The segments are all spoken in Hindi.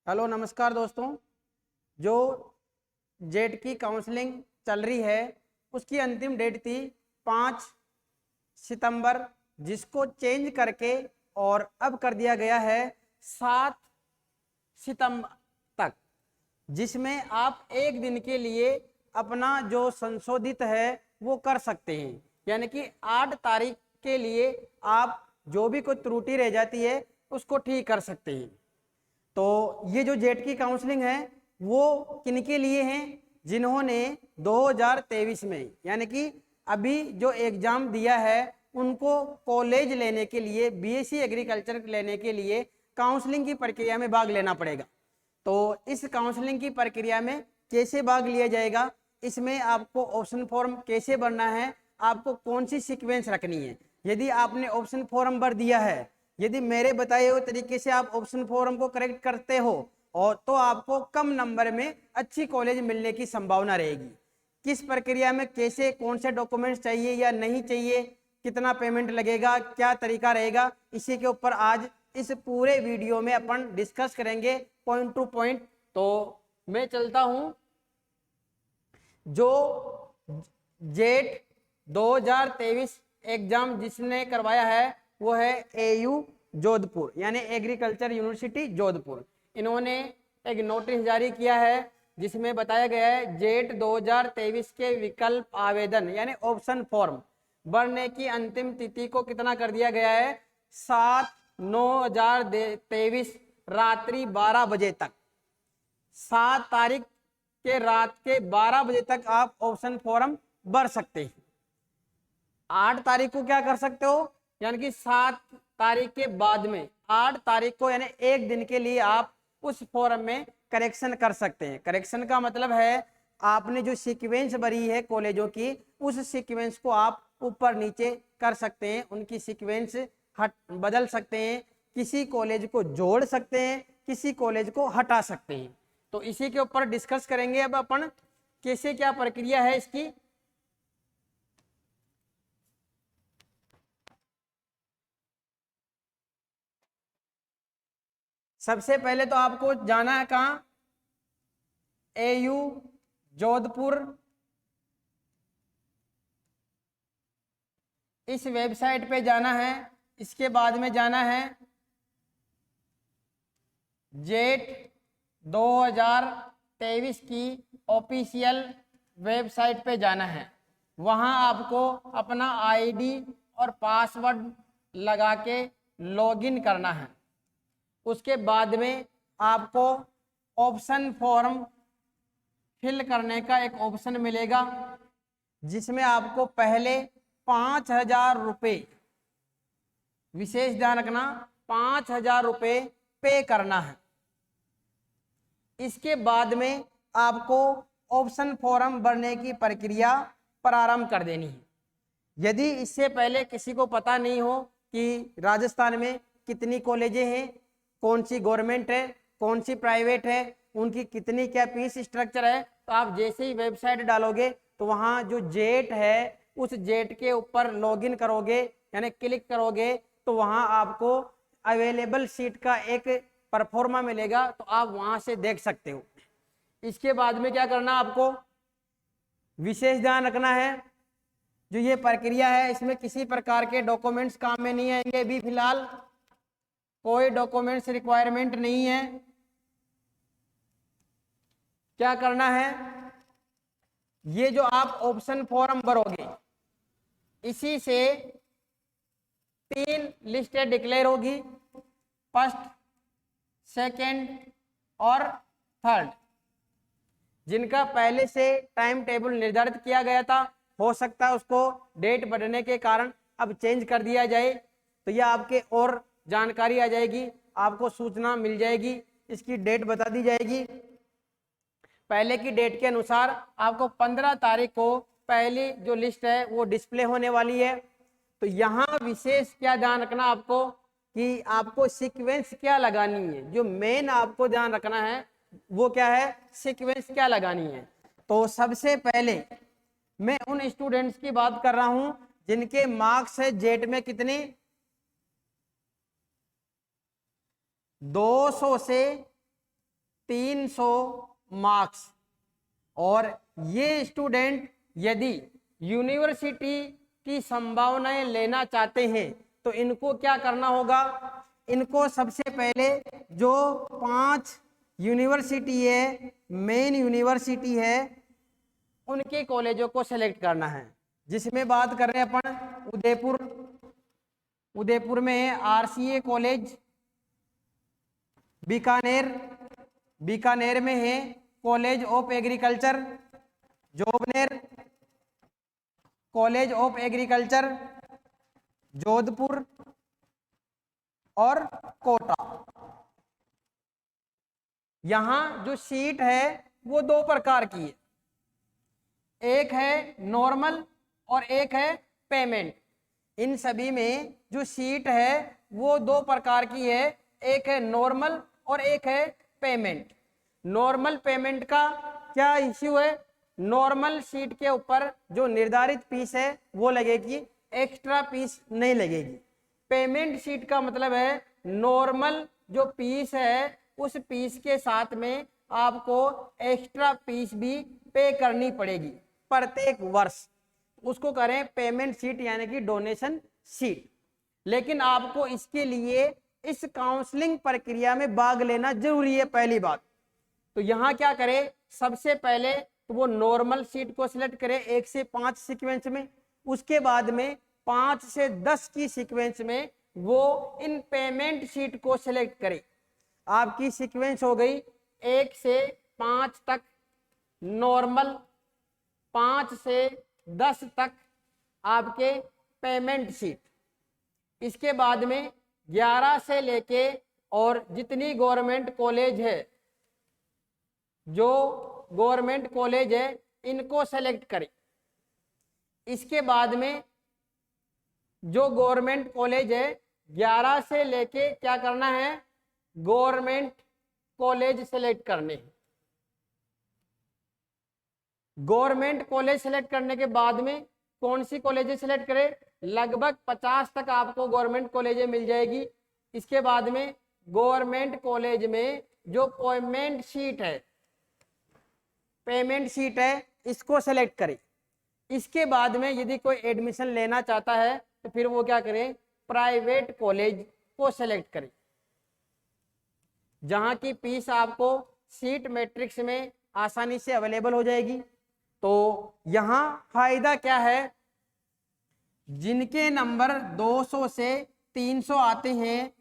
हेलो नमस्कार दोस्तों। जो जेट की काउंसलिंग चल रही है उसकी अंतिम डेट थी 5 सितंबर, जिसको चेंज करके और अब कर दिया गया है 7 सितंबर तक, जिसमें आप एक दिन के लिए अपना जो संशोधित है वो कर सकते हैं। यानी कि 8 तारीख के लिए आप जो भी कोई त्रुटि रह जाती है उसको ठीक कर सकते हैं। तो ये जो जेट की काउंसलिंग है वो किनके लिए है? जिन्होंने 2023 में यानी कि अभी जो एग्जाम दिया है उनको कॉलेज लेने के लिए, बीएससी एग्रीकल्चर लेने के लिए काउंसलिंग की प्रक्रिया में भाग लेना पड़ेगा। तो इस काउंसलिंग की प्रक्रिया में कैसे भाग लिया जाएगा, इसमें आपको ऑप्शन फॉर्म कैसे भरना है, आपको कौन सी सीक्वेंस रखनी है। यदि आपने ऑप्शन फॉर्म भर दिया है, यदि मेरे बताए हुए तरीके से आप ऑप्शन फॉर्म को करेक्ट करते हो और तो आपको कम नंबर में अच्छी कॉलेज मिलने की संभावना रहेगी। किस प्रक्रिया में कैसे कौन से डॉक्यूमेंट्स चाहिए या नहीं चाहिए, कितना पेमेंट लगेगा, क्या तरीका रहेगा, इसी के ऊपर आज इस पूरे वीडियो में अपन डिस्कस करेंगे पॉइंट टू पॉइंट। तो मैं चलता हूं। जो जेट 2023 एग्जाम जिसने करवाया है वो है एयू जोधपुर, यानी एग्रीकल्चर यूनिवर्सिटी जोधपुर। इन्होंने एक नोटिस जारी किया है जिसमें बताया गया है जेट 2023 के विकल्प आवेदन यानी ऑप्शन फॉर्म भरने की अंतिम तिथि को कितना कर दिया गया है? 7/9/2023 रात्रि 12 बजे तक। 7 तारीख के रात के 12 बजे तक आप ऑप्शन फॉर्म भर सकते हैं। 8 तारीख को क्या कर सकते हो, यानी कि 7 तारीख के बाद में 8 तारीख को यानी एक दिन के लिए आप उस फॉर्म में करेक्शन कर सकते हैं। करेक्शन का मतलब है आपने जो सीक्वेंस भरी है कॉलेजों की, उस सीक्वेंस को आप ऊपर नीचे कर सकते हैं, उनकी सीक्वेंस बदल सकते हैं, किसी कॉलेज को जोड़ सकते हैं, किसी कॉलेज को हटा सकते हैं। तो इसी के ऊपर डिस्कस करेंगे अब अपन कैसे क्या प्रक्रिया है इसकी। सबसे पहले तो आपको जाना है कहां? एयू जोधपुर। इस वेबसाइट पे जाना है। इसके बाद में जाना है जेट 2023 की ऑफिशियल वेबसाइट पे जाना है। वहां आपको अपना आईडी और पासवर्ड लगा के लॉगिन करना है। उसके बाद में आपको ऑप्शन फॉर्म फिल करने का एक ऑप्शन मिलेगा जिसमें आपको पहले 5,000 रुपये, विशेष ध्यान रखना, 5,000 रुपये पे करना है। इसके बाद में आपको ऑप्शन फॉर्म भरने की प्रक्रिया प्रारंभ कर देनी है। यदि इससे पहले किसी को पता नहीं हो कि राजस्थान में कितनी कॉलेजें हैं, कौन सी गवर्नमेंट है, कौन सी प्राइवेट है, उनकी कितनी क्या फीस स्ट्रक्चर है, तो आप जैसे ही वेबसाइट डालोगे तो वहां जो जेट है उस जेट के ऊपर लॉगिन करोगे यानी क्लिक करोगे तो वहां आपको अवेलेबल सीट का एक परफॉर्मा मिलेगा, तो आप वहां से देख सकते हो। इसके बाद में क्या करना आपको, विशेष ध्यान रखना है जो ये प्रक्रिया है इसमें किसी प्रकार के डॉक्यूमेंट्स काम में नहीं आएंगे। अभी फिलहाल कोई डॉक्यूमेंट्स रिक्वायरमेंट नहीं है। क्या करना है, ये जो आप ऑप्शन फॉर्म भरोगे इसी से 3 लिस्टें डिक्लेयर होगी, फर्स्ट, सेकंड और थर्ड, जिनका पहले से टाइम टेबल निर्धारित किया गया था। हो सकता है उसको डेट बढ़ने के कारण अब चेंज कर दिया जाए, तो यह आपके और जानकारी आ जाएगी, आपको सूचना मिल जाएगी, इसकी डेट बता दी जाएगी। पहले की डेट के अनुसार आपको 15 तारीख को पहली जो लिस्ट है वो डिस्प्ले होने वाली है। तो यहाँ विशेष क्या ध्यान रखना आपको कि आपको सीक्वेंस क्या लगानी है। जो मेन आपको ध्यान रखना है वो क्या है, सीक्वेंस क्या लगानी है। तो सबसे पहले मैं उन स्टूडेंट्स की बात कर रहा हूं जिनके मार्क्स है जेट में कितने, 200 से 300 मार्क्स। और ये स्टूडेंट यदि यूनिवर्सिटी की संभावनाएं लेना चाहते हैं तो इनको क्या करना होगा, इनको सबसे पहले जो 5 यूनिवर्सिटी है, मेन यूनिवर्सिटी है, उनके कॉलेजों को सेलेक्ट करना है। जिसमें बात कर रहे हैं अपन उदयपुर, उदयपुर में है आरसीए कॉलेज, बीकानेर, बीकानेर में है college of agriculture, Jobner college of agriculture, Jodhpur और कोटा। यहां जो सीट है वो 2 प्रकार की है, एक है नॉर्मल और एक है पेमेंट। इन सभी में जो सीट है वो 2 प्रकार की है, एक है नॉर्मल और एक है पेमेंट। नॉर्मल पेमेंट का क्या इश्यू है, नॉर्मल सीट के ऊपर जो निर्धारित फीस है वो लगेगी, एक्स्ट्रा फीस नहीं लगेगी। पेमेंट सीट का मतलब है नॉर्मल जो फीस है उस फीस के साथ में आपको एक्स्ट्रा फीस भी पे करनी पड़ेगी प्रत्येक वर्ष, उसको करें पेमेंट सीट यानी कि डोनेशन सीट। लेकिन आपको इसके लिए इस काउंसलिंग प्रक्रिया में भाग लेना जरूरी है। पहली बात तो यहाँ क्या करें, सबसे पहले तो वो नॉर्मल सीट को सिलेक्ट करें 1 से 5 सीक्वेंस में, उसके बाद में 5 से 10 की सीक्वेंस में वो इन पेमेंट सीट को सिलेक्ट करें। आपकी सीक्वेंस हो गई 1 से 5 तक नॉर्मल, 5 से 10 तक आपके पेमेंट सीट। इसके बाद में 11 से लेके और जितनी गवर्नमेंट कॉलेज है, जो गवर्नमेंट कॉलेज है इनको सेलेक्ट करें। इसके बाद में जो गवर्नमेंट कॉलेज है 11 से लेके क्या करना है, गवर्नमेंट कॉलेज सेलेक्ट करने हैं। गवर्नमेंट कॉलेज सेलेक्ट करने के बाद में कौन सी कॉलेज सेलेक्ट करें, लगभग 50 तक आपको गवर्नमेंट कॉलेजें मिल जाएगी। इसके बाद में गवर्नमेंट कॉलेज में जो पेमेंट सीट है, पेमेंट सीट है इसको सेलेक्ट करें। इसके बाद में यदि कोई एडमिशन लेना चाहता है तो फिर वो क्या करें, प्राइवेट कॉलेज को सेलेक्ट करें, जहां की फीस आपको सीट मैट्रिक्स में आसानी से अवेलेबल हो जाएगी। तो यहां फायदा क्या है, जिनके नंबर 200 से 300 आते हैं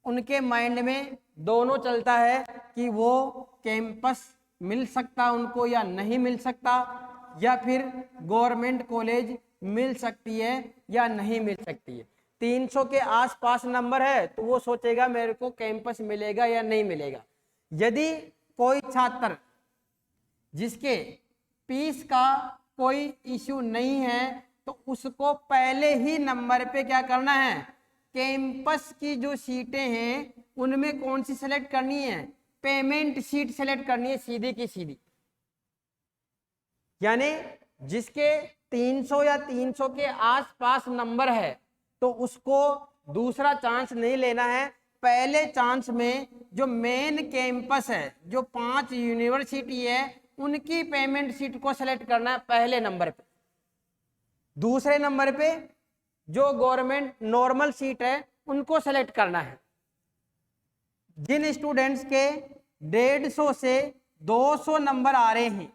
उनके माइंड में दोनों चलता है कि वो कैंपस मिल सकता उनको या नहीं मिल सकता, या फिर गवर्नमेंट कॉलेज मिल सकती है या नहीं मिल सकती है। 300 के आसपास नंबर है तो वो सोचेगा मेरे को कैंपस मिलेगा या नहीं मिलेगा। यदि कोई छात्र जिसके फीस का कोई इश्यू नहीं है तो उसको पहले ही नंबर पे क्या करना है, कैंपस की जो सीटें हैं उनमें कौन सी सेलेक्ट करनी है, पेमेंट सीट सेलेक्ट करनी है, सीधी की सीधी। यानी जिसके 300 या 300 के आसपास नंबर है तो उसको दूसरा चांस नहीं लेना है। पहले चांस में जो मेन कैंपस है, जो 5 यूनिवर्सिटी है उनकी पेमेंट सीट को सेलेक्ट करना है पहले नंबर पे। दूसरे नंबर पे जो गवर्नमेंट नॉर्मल सीट है उनको सेलेक्ट करना है। जिन स्टूडेंट्स के 150 से 200 नंबर आ रहे हैं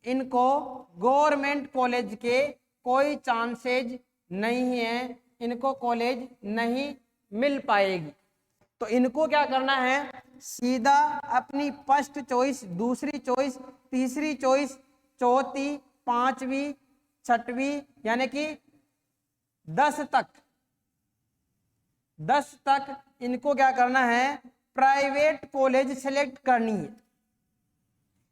इनको गवर्नमेंट कॉलेज के कोई चांसेज नहीं है, इनको कॉलेज नहीं मिल पाएगी। तो इनको क्या करना है, सीधा अपनी फर्स्ट चॉइस, दूसरी चॉइस, तीसरी चॉइस, चौथी, 5वीं, 6वीं यानी कि 10 तक इनको क्या करना है, प्राइवेट कॉलेज सेलेक्ट करनी है।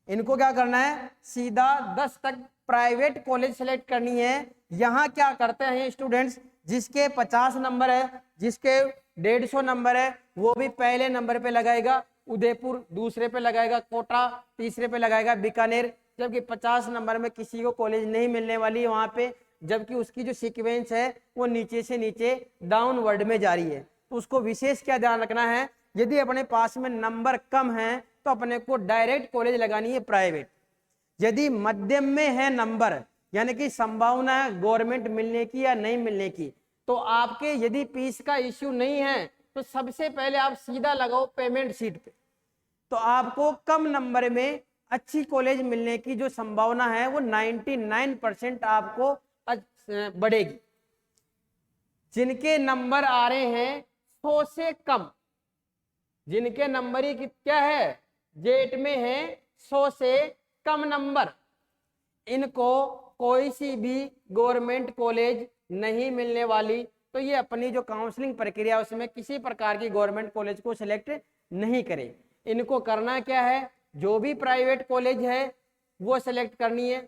इनको क्या करना है, सीधा 10 तक प्राइवेट कॉलेज सेलेक्ट करनी है। यहाँ क्या करते हैं स्टूडेंट्स, जिसके 50 नंबर है, जिसके 150 नंबर है वो भी पहले नंबर पे लगाएगा उदयपुर, दूसरे पे लगाएगा कोटा, तीसरे पे लगाएगा बीकानेर। जबकि 50 नंबर में किसी को कॉलेज नहीं मिलने वाली है वहाँ पे, जबकि उसकी जो सीक्वेंस है वो नीचे से नीचे डाउनवर्ड में जा रही है। तो उसको विशेष क्या ध्यान रखना है, यदि अपने पास में नंबर कम है तो अपने को डायरेक्ट कॉलेज लगानी है प्राइवेट। यदि मध्यम में है नंबर, यानी कि संभावना है गवर्नमेंट मिलने की या नहीं मिलने की, तो आपके यदि फीस का इश्यू नहीं है तो सबसे पहले आप सीधा लगाओ पेमेंट सीट पे। तो आपको कम नंबर में अच्छी कॉलेज मिलने की जो संभावना है वो 99% आपको बढ़ेगी। जिनके नंबर आ रहे हैं 100 से कम, जिनके नंबर ही क्या है जेट में है 100 से कम नंबर, इनको कोई सी भी गवर्नमेंट कॉलेज नहीं मिलने वाली। तो ये अपनी जो काउंसलिंग प्रक्रिया उसमें किसी प्रकार की गवर्नमेंट कॉलेज को सिलेक्ट नहीं करें। इनको करना क्या है, जो भी प्राइवेट कॉलेज है वो सिलेक्ट करनी है।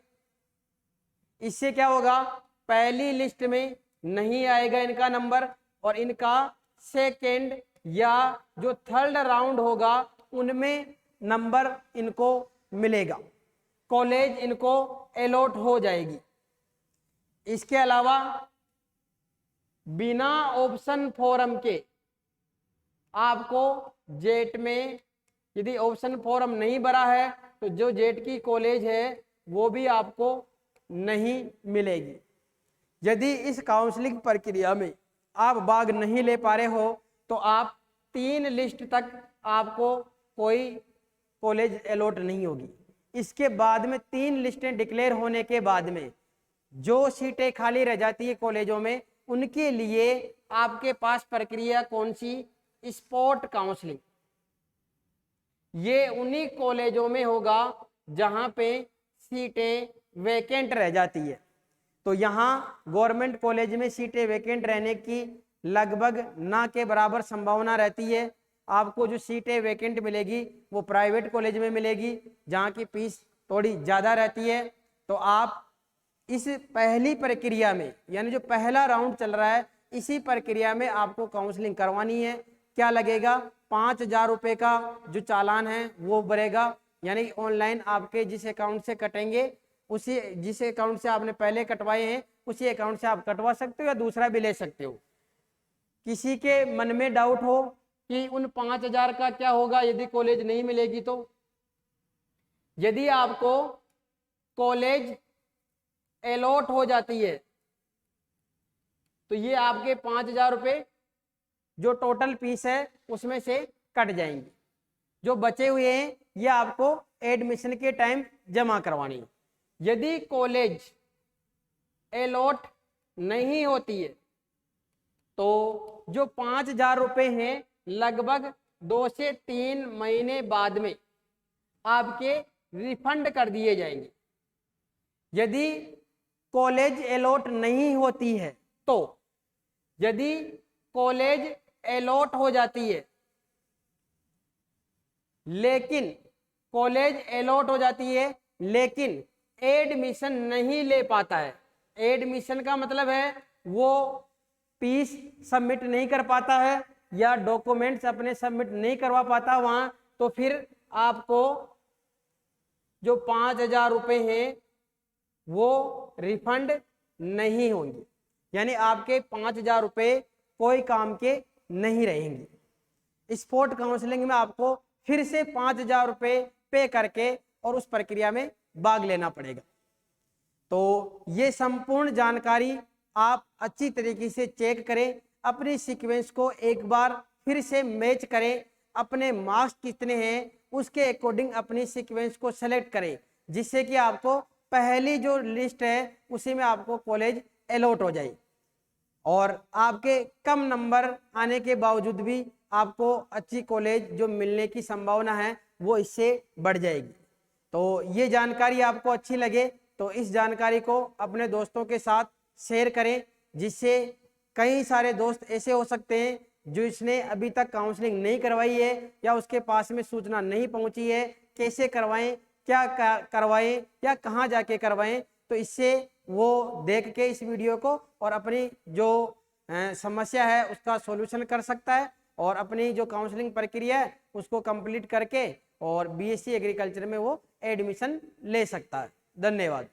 इससे क्या होगा, पहली लिस्ट में नहीं आएगा इनका नंबर और इनका सेकेंड या जो थर्ड राउंड होगा उनमें नंबर इनको मिलेगा, कॉलेज इनको अलॉट हो जाएगी। इसके अलावा बिना ऑप्शन फॉर्म के आपको जेट में यदि ऑप्शन फॉर्म नहीं भरा है तो जो जेट की कॉलेज है वो भी आपको नहीं मिलेगी। यदि इस काउंसलिंग प्रक्रिया में आप भाग नहीं ले पा रहे हो तो आप 3 लिस्ट तक आपको कोई कॉलेज अलॉट नहीं होगी। इसके बाद में 3 लिस्टें डिक्लेयर होने के बाद में जो सीटें खाली रह जाती है कॉलेजों में, उनके लिए आपके पास प्रक्रिया कौन सी, स्पॉट काउंसलिंग। ये उन्हीं कॉलेजों में होगा जहां पे सीटें वैकेंट रह जाती है। तो यहाँ गवर्नमेंट कॉलेज में सीटें वैकेंट रहने की लगभग ना के बराबर संभावना रहती है। आपको जो सीटें वैकेंट मिलेगी वो प्राइवेट कॉलेज में मिलेगी जहाँ की फीस थोड़ी ज़्यादा रहती है। तो आप इस पहली प्रक्रिया में, यानी जो पहला राउंड चल रहा है, इसी प्रक्रिया में आपको काउंसलिंग करवानी है। क्या लगेगा, 5,000 रुपये का जो चालान है वो भरेगा, यानी ऑनलाइन आपके जिस अकाउंट से कटेंगे उसी जिस अकाउंट से आपने पहले कटवाए हैं उसी अकाउंट से आप कटवा सकते हो या दूसरा भी ले सकते हो। किसी के मन में डाउट हो कि उन 5,000 का क्या होगा यदि कॉलेज नहीं मिलेगी, तो यदि आपको कॉलेज अलॉट हो जाती है तो ये आपके 5,000 रुपये जो टोटल फीस है उसमें से कट जाएंगे। जो बचे हुए हैं ये आपको एडमिशन के टाइम जमा करवानी है। यदि कॉलेज अलॉट नहीं होती है तो जो 5,000 रुपये हैं लगभग 2 से 3 महीने बाद में आपके रिफंड कर दिए जाएंगे। यदि कॉलेज अलॉट नहीं होती है तो, यदि कॉलेज अलॉट हो जाती है लेकिन कॉलेज अलॉट हो जाती है लेकिन एडमिशन नहीं ले पाता है, एडमिशन का मतलब है वो फीस सबमिट नहीं कर पाता है या डॉक्यूमेंट्स अपने सबमिट नहीं करवा पाता वहां, तो फिर आपको जो 5,000 रुपये हैं वो रिफंड नहीं होंगे, यानी आपके 5,000 रुपये कोई काम के नहीं रहेंगे। स्पॉट काउंसलिंग में आपको फिर से 5,000 रुपये पे करके और उस प्रक्रिया में भाग लेना पड़ेगा। तो ये संपूर्ण जानकारी आप अच्छी तरीके से चेक करें, अपनी सीक्वेंस को एक बार फिर से मैच करें, अपने मार्क्स कितने हैं उसके अकॉर्डिंग अपनी सीक्वेंस को सेलेक्ट करें, जिससे कि आपको पहली जो लिस्ट है उसी में आपको कॉलेज अलॉट हो जाए और आपके कम नंबर आने के बावजूद भी आपको अच्छी कॉलेज जो मिलने की संभावना है वो इससे बढ़ जाएगी। तो ये जानकारी आपको अच्छी लगे तो इस जानकारी को अपने दोस्तों के साथ शेयर करें, जिससे कई सारे दोस्त ऐसे हो सकते हैं जो इसने अभी तक काउंसलिंग नहीं करवाई है या उसके पास में सूचना नहीं पहुंची है, कैसे करवाएं, क्या करवाएं या कहाँ जाके करवाएं। तो इससे वो देख के इस वीडियो को और अपनी जो समस्या है उसका सॉल्यूशन कर सकता है और अपनी जो काउंसलिंग प्रक्रिया है उसको कंप्लीट करके और बीएससी एग्रीकल्चर में वो एडमिशन ले सकता है। धन्यवाद।